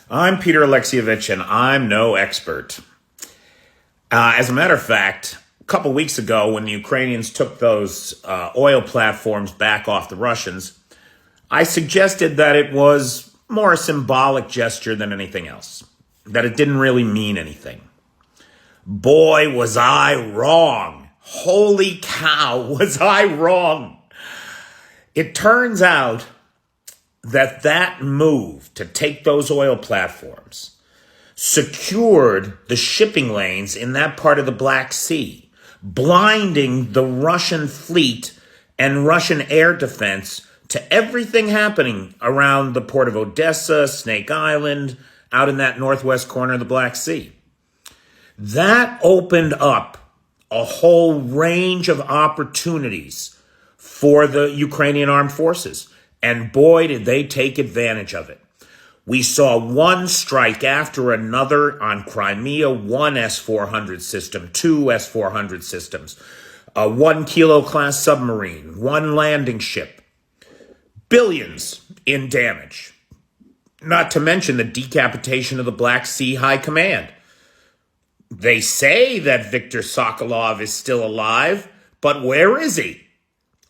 I'm Peter Alexievich, and I'm no expert. As a matter of fact, a couple weeks ago, when the Ukrainians took those oil platforms back off the Russians, I suggested that it was more a symbolic gesture than anything else, that it didn't really mean anything. Boy, was I wrong. Holy cow, was I wrong. It turns out that move to take those oil platforms secured the shipping lanes in that part of the Black Sea, blinding the Russian fleet and Russian air defense to everything happening around the port of Odessa, Snake Island, out in that northwest corner of the Black Sea. That opened up a whole range of opportunities for the Ukrainian armed forces. And boy, did they take advantage of it. We saw one strike after another on Crimea, one S-400 system, two S-400 systems, a 1 kilo class submarine, one landing ship. Billions in damage. Not to mention the decapitation of the Black Sea High Command. They say that Viktor Sokolov is still alive, but where is he?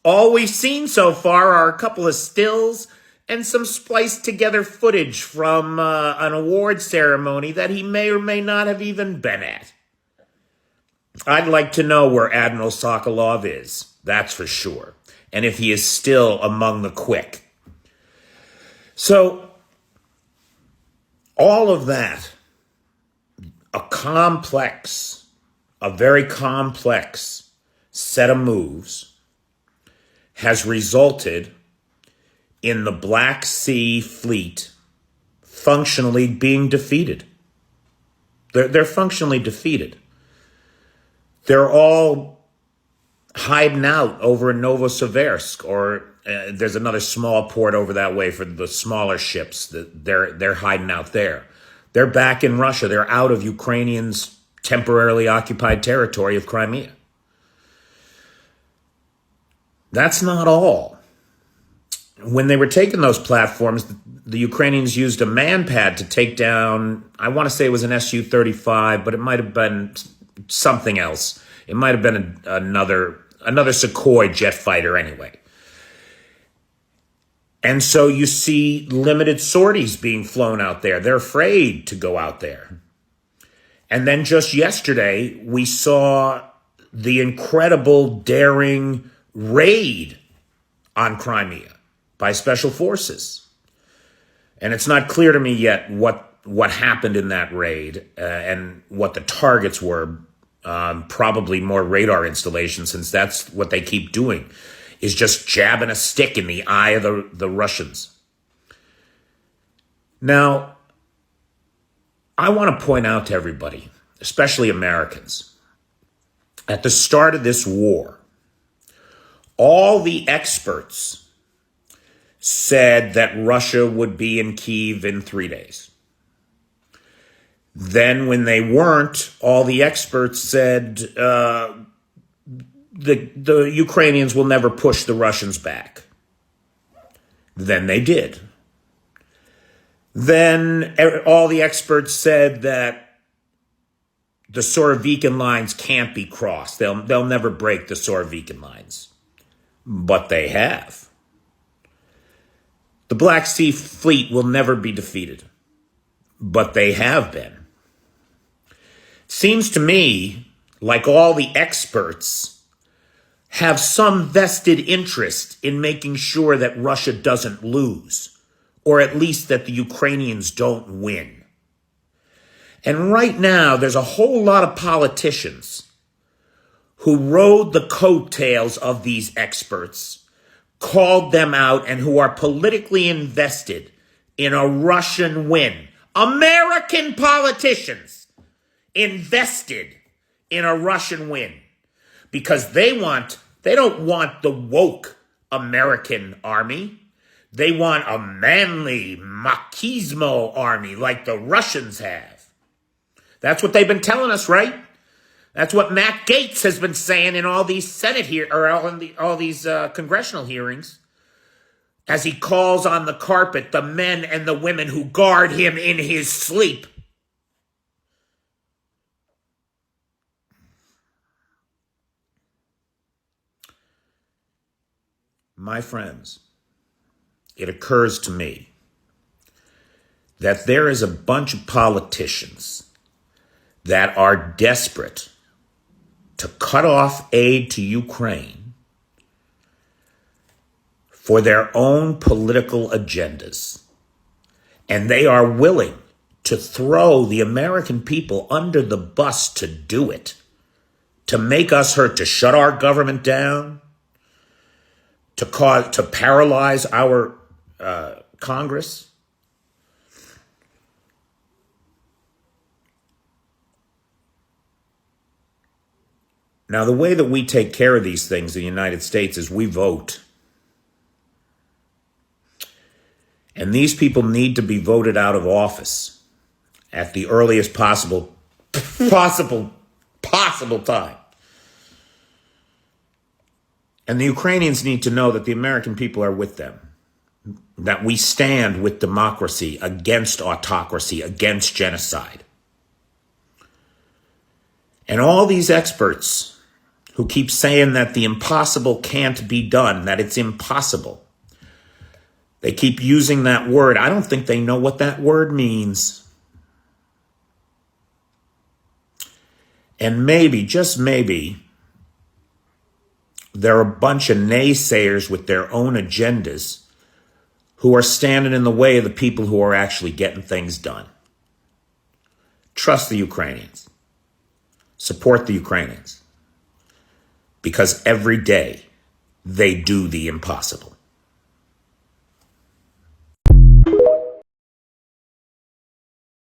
All we've seen so far are a couple of stills and some spliced together footage from an award ceremony that he may or may not have even been at. I'd like to know where Admiral Sokolov is, that's for sure, and if he is still among the quick. So, all of that, a very complex set of moves has resulted in the Black Sea fleet functionally being defeated. They're functionally defeated. They're all hiding out over in Novosibirsk, or there's another small port over that way for the smaller ships. They're hiding out there. They're back in Russia. They're out of Ukrainians' temporarily occupied territory of Crimea. That's not all. When they were taking those platforms, the Ukrainians used a man-pad to take down, I want to say it was an Su-35, but it might have been something else. It might have been another Sukhoi jet fighter anyway. And so you see limited sorties being flown out there. They're afraid to go out there. And then just yesterday, we saw the incredible, daring raid on Crimea by special forces. And it's not clear to me yet what happened in that raid and what the targets were. Probably more radar installations, since that's what they keep doing, is just jabbing a stick in the eye of the Russians. Now, I want to point out to everybody, especially Americans, at the start of this war, all the experts said that Russia would be in Kyiv in 3 days. Then when they weren't, all the experts said the Ukrainians will never push the Russians back. Then they did. Then all the experts said that the Surovikin lines can't be crossed. They'll never break the Surovikin lines. But they have. The Black Sea Fleet will never be defeated. But they have been. Seems to me like all the experts have some vested interest in making sure that Russia doesn't lose, or at least that the Ukrainians don't win. And right now, there's a whole lot of politicians who rode the coattails of these experts, called them out, and who are politically invested in a Russian win. American politicians invested in a Russian win because they don't want the woke American army. They want a manly machismo army like the Russians have. That's what they've been telling us, right? That's what Matt Gaetz has been saying in all these Senate all these congressional hearings. as he calls on the carpet the men and the women who guard him in his sleep. My friends, it occurs to me that there is a bunch of politicians that are desperate to cut off aid to Ukraine for their own political agendas. And they are willing to throw the American people under the bus to do it, to make us hurt, to shut our government down, to paralyze our Congress. Now, the way that we take care of these things in the United States is we vote. And these people need to be voted out of office at the earliest possible time. And the Ukrainians need to know that the American people are with them, that we stand with democracy against autocracy, against genocide. And all these experts who keep saying that the impossible can't be done, that it's impossible, they keep using that word. I don't think they know what that word means. And maybe, just maybe, there are a bunch of naysayers with their own agendas who are standing in the way of the people who are actually getting things done. Trust the Ukrainians. Support the Ukrainians. Because every day they do the impossible.